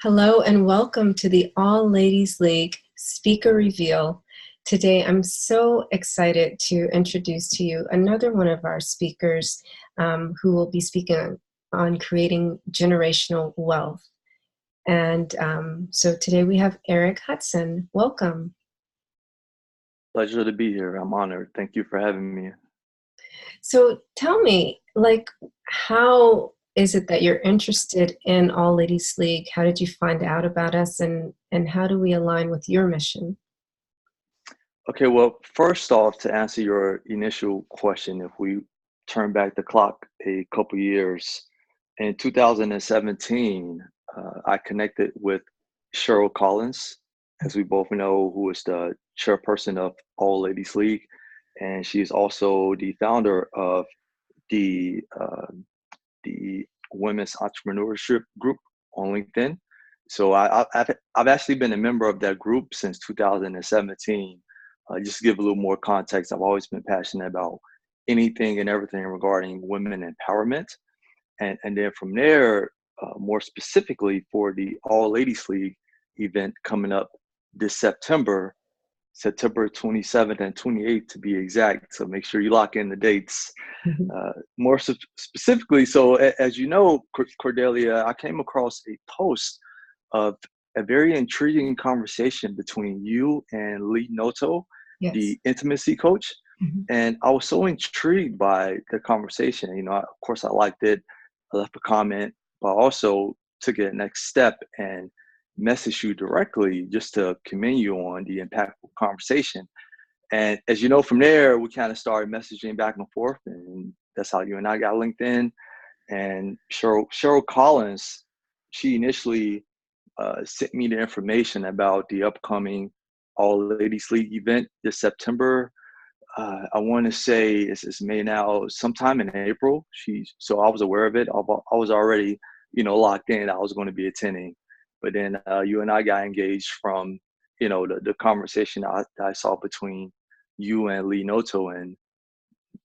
Hello and welcome to the All Ladies League Speaker Reveal. Today I'm so excited to introduce to you another one of our speakers who will be speaking on creating generational wealth. And so today we have Eric Hudson. Welcome. Pleasure to be here. I'm honored. Thank you for having me. So tell me, how is it that you're interested in All Ladies League? How did you find out about us, and how do we align with your mission? Okay, well, first off, to answer your initial question, if we turn back the clock a couple years, in 2017, I connected with Cheryl Collins, as we both know, who is the chairperson of All Ladies League, and she is also the founder of the the Women's Entrepreneurship Group on LinkedIn. So I've actually been a member of that group since 2017. Just to give a little more context, I've always been passionate about anything and everything regarding women empowerment. And then from there, more specifically for the All Ladies League event coming up this September 27th and 28th to be exact. So make sure you lock in the dates. More specifically, so as you know, Cordelia, I came across a post of a very intriguing conversation between you and Lee Noto, Yes. the intimacy coach. And I was so intrigued by the conversation. Of course, I liked it. I left a comment, but I also took it next step and messaged you directly just to commend you on the impactful conversation. And as you know, from there, we kind of started messaging back and forth, and that's how you and I got LinkedIn. And Cheryl Collins, she initially sent me the information about the upcoming All Ladies League event this September. I want to say it's May now, sometime in April. So I was aware of it. I was already, locked in. I was going to be attending, but then you and I got engaged from, the conversation I saw between you and Lee Noto, and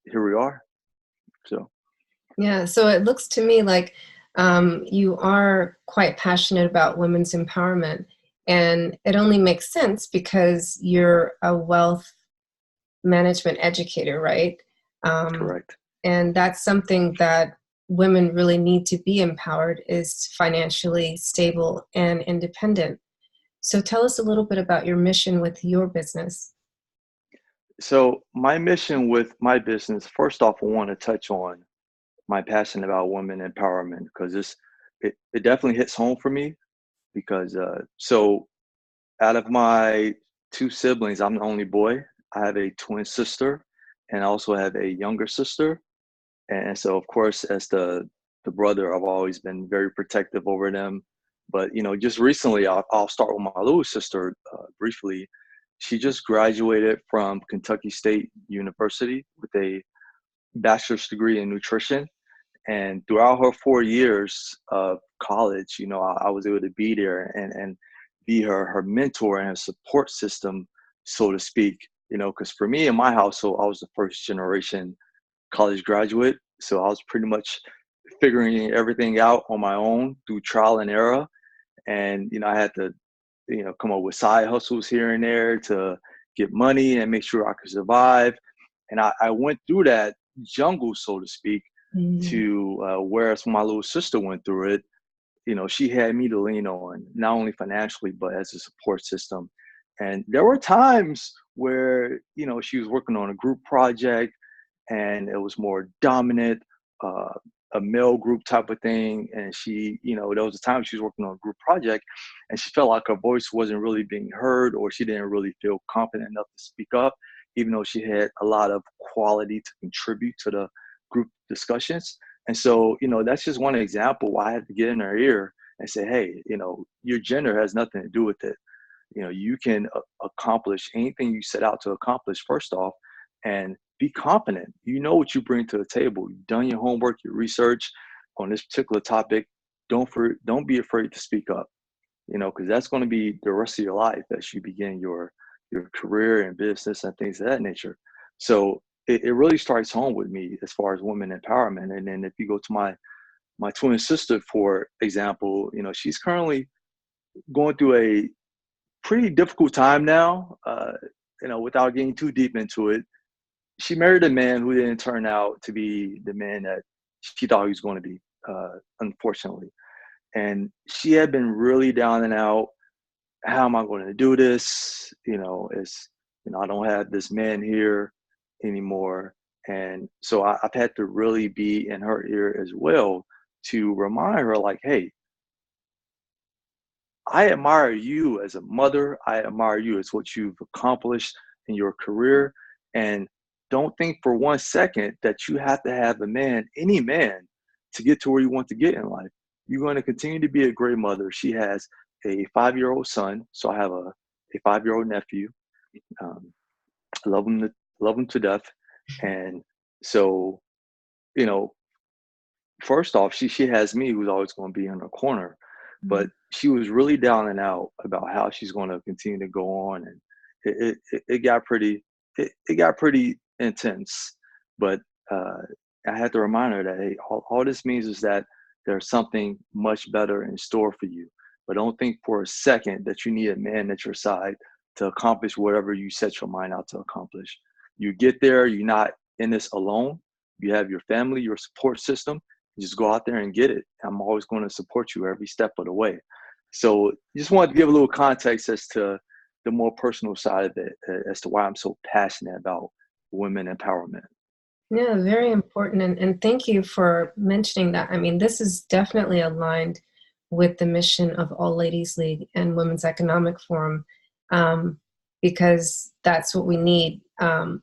here we are. So Yeah, so it looks to me like you are quite passionate about women's empowerment, and it only makes sense because you're a wealth management educator, right? correct. And that's something that women really need to be empowered, is financially stable and independent. So tell us a little bit about your mission with your business. So my mission with my business, first off, I want to touch on my passion about women empowerment because it definitely hits home for me because so out of my two siblings, I'm the only boy. I have a twin sister and I also have a younger sister. And so of course, as the brother, I've always been very protective over them. But just recently, I'll start with my little sister briefly. She just graduated from Kentucky State University with a bachelor's degree in nutrition. And throughout her 4 years of college, I was able to be there and be her mentor and her support system, so to speak. Because for me in my household, I was the first generation college graduate, so I was pretty much figuring everything out on my own through trial and error. And I had to, come up with side hustles here and there to get money and make sure I could survive. And I went through that jungle, so to speak, to whereas my little sister went through it, she had me to lean on, not only financially, but as a support system. And there were times where, she was working on a group project and it was more dominant, a male group type of thing. And she, there was a time she was working on a group project and she felt like her voice wasn't really being heard, or she didn't really feel confident enough to speak up, even though she had a lot of quality to contribute to the group discussions. And so, that's just one example why I had to get in her ear and say, hey, your gender has nothing to do with it. You can accomplish anything you set out to accomplish, first off, and be confident. You know what you bring to the table. You've done your homework, your research on this particular topic. Don't be afraid to speak up, because that's going to be the rest of your life as you begin your career and business and things of that nature. So it really starts home with me as far as women empowerment. And then if you go to my twin sister, for example, she's currently going through a pretty difficult time now. Without getting too deep into it, she married a man who didn't turn out to be the man that she thought he was going to be, unfortunately. And she had been really down and out. How am I going to do this? I don't have this man here anymore. And so I've had to really be in her ear as well to remind her, like, hey, I admire you as a mother. I admire you as what you've accomplished in your career. And don't think for 1 second that you have to have a man, any man, to get to where you want to get in life. You're going to continue to be a great mother. She has a 5-year-old son. So I have a 5-year-old nephew. I love him to death. And so, you know, first off, she has me, who's always going to be in her corner. But she was really down and out about how she's going to continue to go on, and it got pretty intense. But I had to remind her that, hey, all this means is that there's something much better in store for you. But don't think for a second that you need a man at your side to accomplish whatever you set your mind out to accomplish. You get there, you're not in this alone. You have your family, your support system. Just go out there and get it. I'm always going to support you every step of the way. So just wanted to give a little context as to the more personal side of it, as to why I'm so passionate about women empowerment. Yeah, very important. And thank you for mentioning that. I mean, this is definitely aligned with the mission of All Ladies League and Women's Economic Forum, because that's what we need,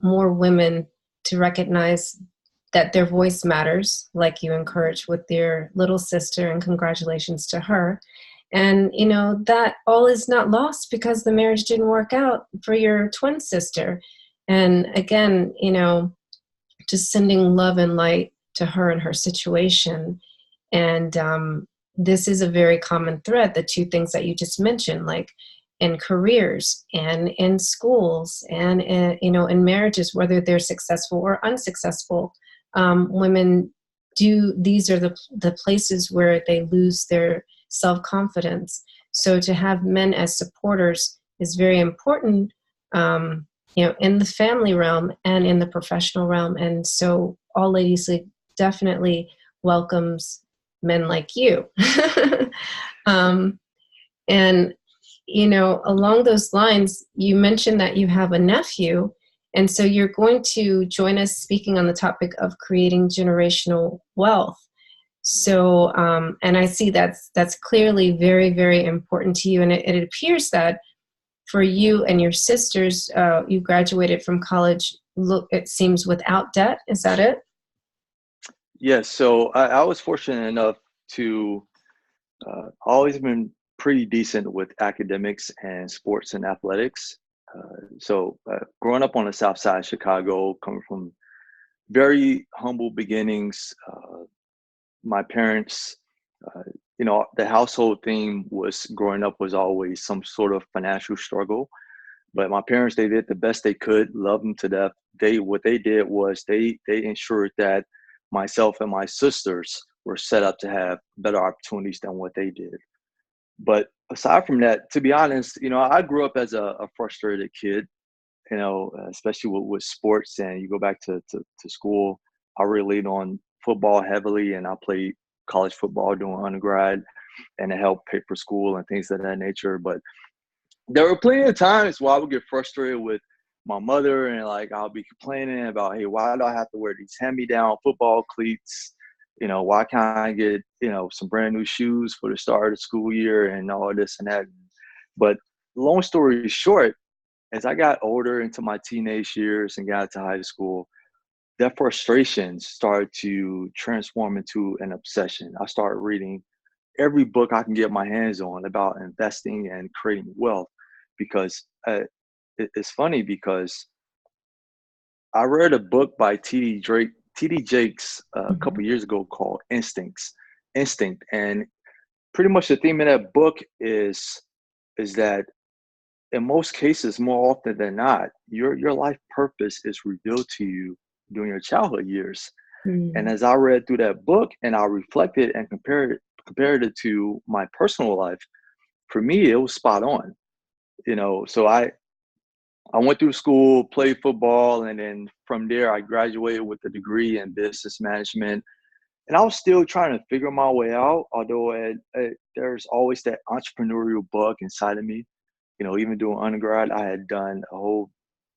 more women to recognize that their voice matters, like you encourage with your little sister, and congratulations to her. And, that all is not lost because the marriage didn't work out for your twin sister. And again, just sending love and light to her and her situation. And this is a very common thread, the two things that you just mentioned, like in careers and in schools and, in marriages, whether they're successful or unsuccessful. Women these are the places where they lose their self-confidence. So to have men as supporters is very important, in the family realm and in the professional realm. And so All Ladies League definitely welcomes men like you. And, along those lines, you mentioned that you have a nephew. And so you're going to join us speaking on the topic of creating generational wealth. So, and I see that's clearly very, very important to you. And it appears that for you and your sisters, you graduated from college, it seems, without debt. Is that it? Yes. So I was fortunate enough to always been pretty decent with academics and sports and athletics. Growing up on the South Side of Chicago, coming from very humble beginnings, my parents, the household theme was growing up was always some sort of financial struggle. But my parents, they did the best they could, loved them to death. What they did was they ensured that myself and my sisters were set up to have better opportunities than what they did. But aside from that, to be honest, I grew up as a frustrated kid, especially with sports. And you go back to school, I relied on football heavily, and I played college football doing undergrad, and it helped pay for school and things of that nature. But there were plenty of times where I would get frustrated with my mother, and like I'll be complaining about, hey, why do I have to wear these hand-me-down football cleats? Why can't I get, some brand new shoes for the start of the school year and all this and that? But long story short, as I got older into my teenage years and got to high school, that frustration started to transform into an obsession. I started reading every book I can get my hands on about investing and creating wealth, because it's funny because I read a book by T.D. Jakes a couple years ago called Instinct. And pretty much the theme of that book is that in most cases, more often than not, your life purpose is revealed to you during your childhood years. And as I read through that book and I reflected and compared it to my personal life, for me, it was spot on. So I went through school, played football, and then from there I graduated with a degree in business management. And I was still trying to figure my way out, although there's always that entrepreneurial bug inside of me. Even doing undergrad, I had done a whole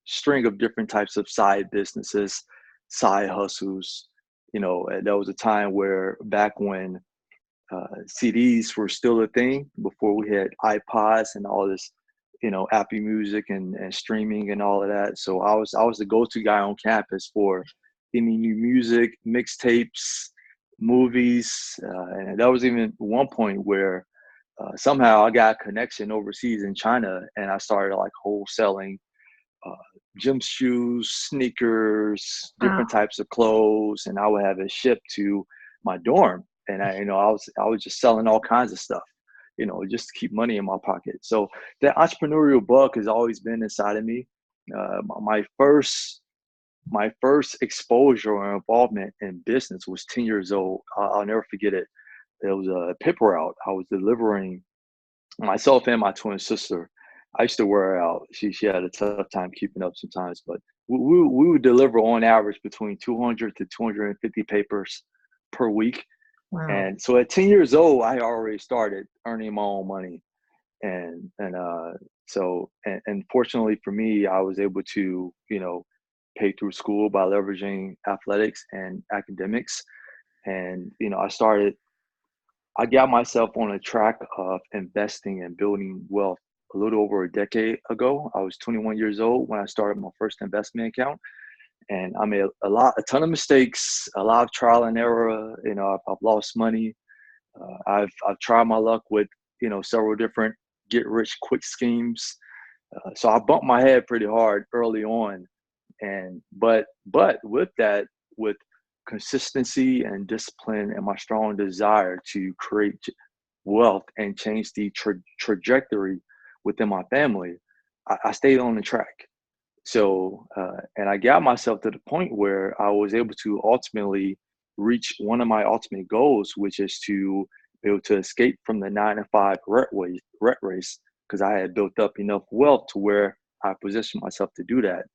string of different types of side businesses, side hustles. And there was a time where back when CDs were still a thing, before we had iPods and all this, Apple Music and streaming and all of that. So I was the go-to guy on campus for any new music, mixtapes, movies, and there was even one point where somehow I got a connection overseas in China, and I started like wholesaling uh, gym shoes, sneakers, Wow. different types of clothes, and I would have it shipped to my dorm. And I was just selling all kinds of stuff, just to keep money in my pocket. So that entrepreneurial bug has always been inside of me. My first exposure or involvement in business was 10 years old. I'll never forget it. It was a paper route. I was delivering myself and my twin sister. I used to wear her out. She had a tough time keeping up sometimes, but we would deliver on average between 200 to 250 papers per week. Wow. And so at 10 years old, I already started earning my own money. And fortunately for me, I was able to, pay through school by leveraging athletics and academics. And, I got myself on a track of investing and building wealth a little over a decade ago. I was 21 years old when I started my first investment account, and I made a ton of mistakes, a lot of trial and error. I've lost money. I've tried my luck with several different get rich quick schemes. So I bumped my head pretty hard early on, and but with that, with consistency and discipline and my strong desire to create wealth and change the trajectory within my family, I stayed on the track. So, and I got myself to the point where I was able to ultimately reach one of my ultimate goals, which is to be able to escape from the 9 to 5 rat race, because I had built up enough wealth to where I positioned myself to do that.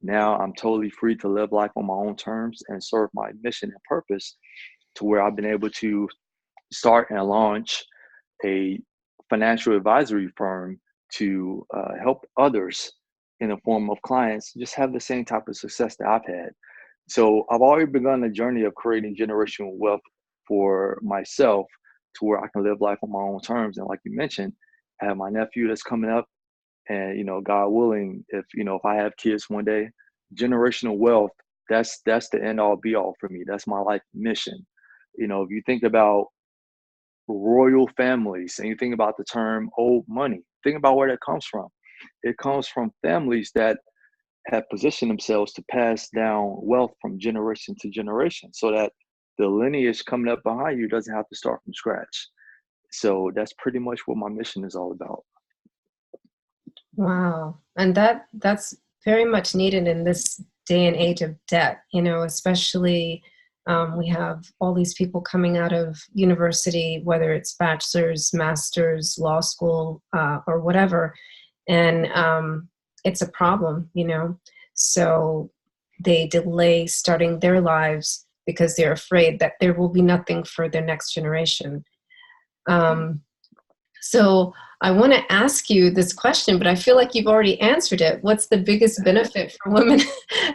Now I'm totally free to live life on my own terms and serve my mission and purpose, to where I've been able to start and launch a financial advisory firm to help others in the form of clients just have the same type of success that I've had. So I've already begun the journey of creating generational wealth for myself, to where I can live life on my own terms. And like you mentioned, I have my nephew that's coming up, and God willing, if I have kids one day, generational wealth, that's the end all be all for me. That's my life mission. If you think about royal families and you think about the term old money, think about where that comes from. It comes from families that have positioned themselves to pass down wealth from generation to generation, so that the lineage coming up behind you doesn't have to start from scratch. So that's pretty much what my mission is all about. Wow. And that's very much needed in this day and age of debt, especially we have all these people coming out of university, whether it's bachelor's, master's, law school, or whatever. And it's a problem. So they delay starting their lives because they're afraid that there will be nothing for their next generation. So I want to ask you this question, but I feel like you've already answered it. What's the biggest benefit for women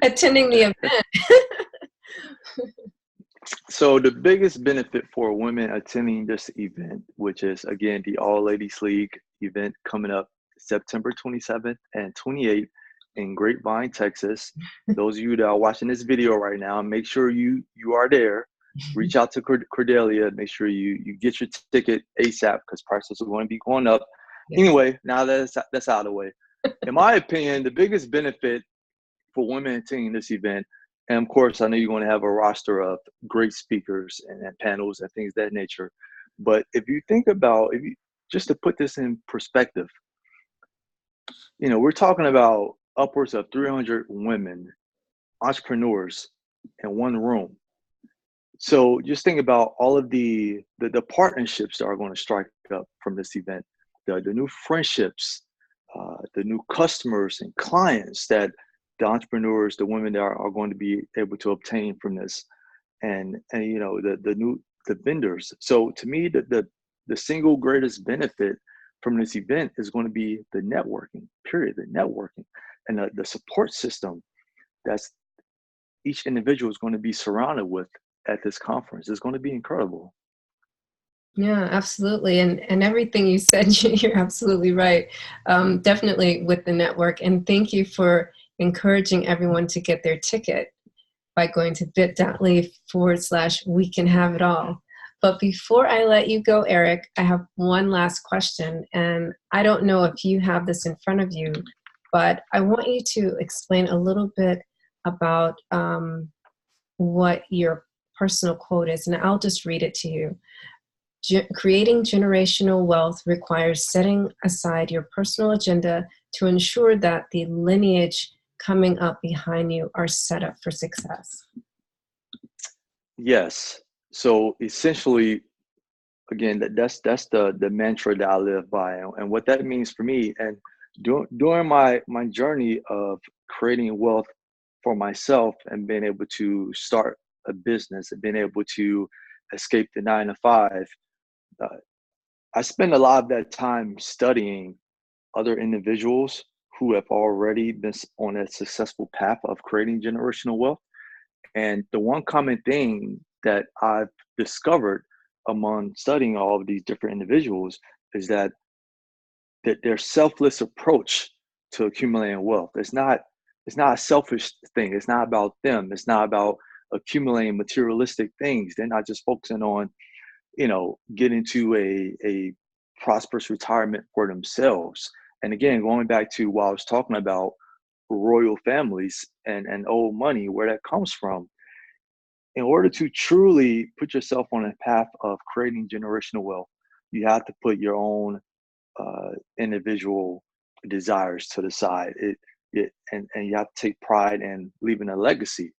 attending the event? So the biggest benefit for women attending this event, which is again the All Ladies League event coming up September 27th and 28th in Grapevine, Texas. Those of you that are watching this video right now, make sure you are there. Reach out to Cordelia. Make sure you get your ticket ASAP, because prices are going to be going up. Yes. Anyway, now that's out of the way. In my opinion, the biggest benefit for women attending this event, and of course, I know you're going to have a roster of great speakers and panels and things of that nature. But if you think about, just to put this in perspective, we're talking about upwards of 300 women, entrepreneurs in one room. So just think about all of the partnerships that are going to strike up from this event. the new friendships, the new customers and clients that the entrepreneurs, the women that are going to be able to obtain from this, and you know the vendors. So to me, the single greatest benefit from this event is going to be the networking. Period. The networking and the support system that's each individual is going to be surrounded with at this conference is going to be incredible. Yeah, absolutely. And everything you said, you're absolutely right. Definitely with the network. And thank you for encouraging everyone to get their ticket by going to bit.ly/we can have it all. But before I let you go, Eric, I have one last question. And I don't know if you have this in front of you, but I want you to explain a little bit about what your personal quote is. And I'll just read it to you. Creating generational wealth requires setting aside your personal agenda to ensure that the lineage coming up behind you are set up for success. Yes. So essentially, again, that's the mantra that I live by, and what that means for me. And during my journey of creating wealth for myself and being able to start a business and being able to escape the 9 to 5, uh, I spend a lot of that time studying other individuals who have already been on a successful path of creating generational wealth. And the one common thing that I've discovered among studying all of these different individuals is that their selfless approach to accumulating wealth. It's not a selfish thing. It's not about them. It's not about accumulating materialistic things. They're not just focusing on, getting to a prosperous retirement for themselves. And again, going back to what I was talking about, royal families and old money, where that comes from. In order to truly put yourself on a path of creating generational wealth, you have to put your own individual desires to the side. And you have to take pride in leaving a legacy.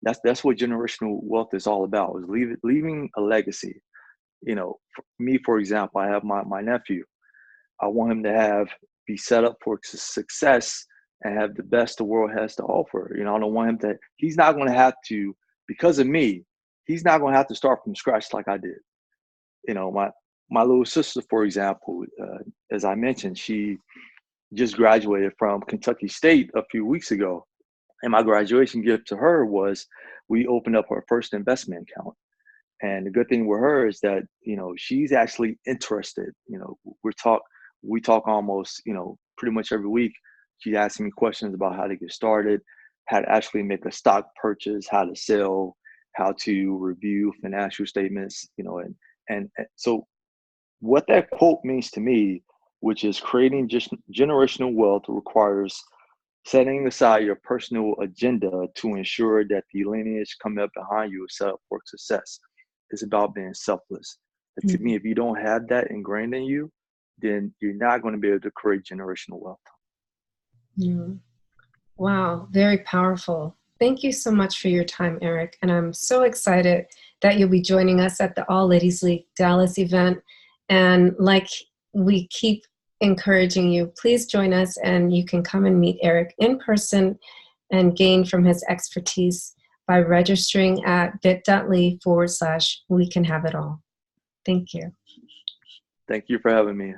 That's what generational wealth is all about, is leaving a legacy. For me, for example, I have my nephew. I want him to be set up for success and have the best the world has to offer. I don't want him he's not going to have to, because of me, he's not going to have to start from scratch like I did. My little sister, for example, as I mentioned, she just graduated from Kentucky State a few weeks ago. And my graduation gift to her was we opened up her first investment account. And the good thing with her is that, she's actually interested. We talk almost, pretty much every week. She's asking me questions about how to get started, how to actually make a stock purchase, how to sell, how to review financial statements, and so what that quote means to me, which is creating just generational wealth, requires setting aside your personal agenda to ensure that the lineage coming up behind you is set up for success. It's about being selfless. And to me, if you don't have that ingrained in you, then you're not going to be able to create generational wealth. Mm. Wow, very powerful. Thank you so much for your time, Eric. And I'm so excited that you'll be joining us at the All Ladies League Dallas event. And like we keep encouraging you, please join us, and you can come and meet Eric in person and gain from his expertise by registering at bit.ly/we can have it all. Thank you. Thank you for having me.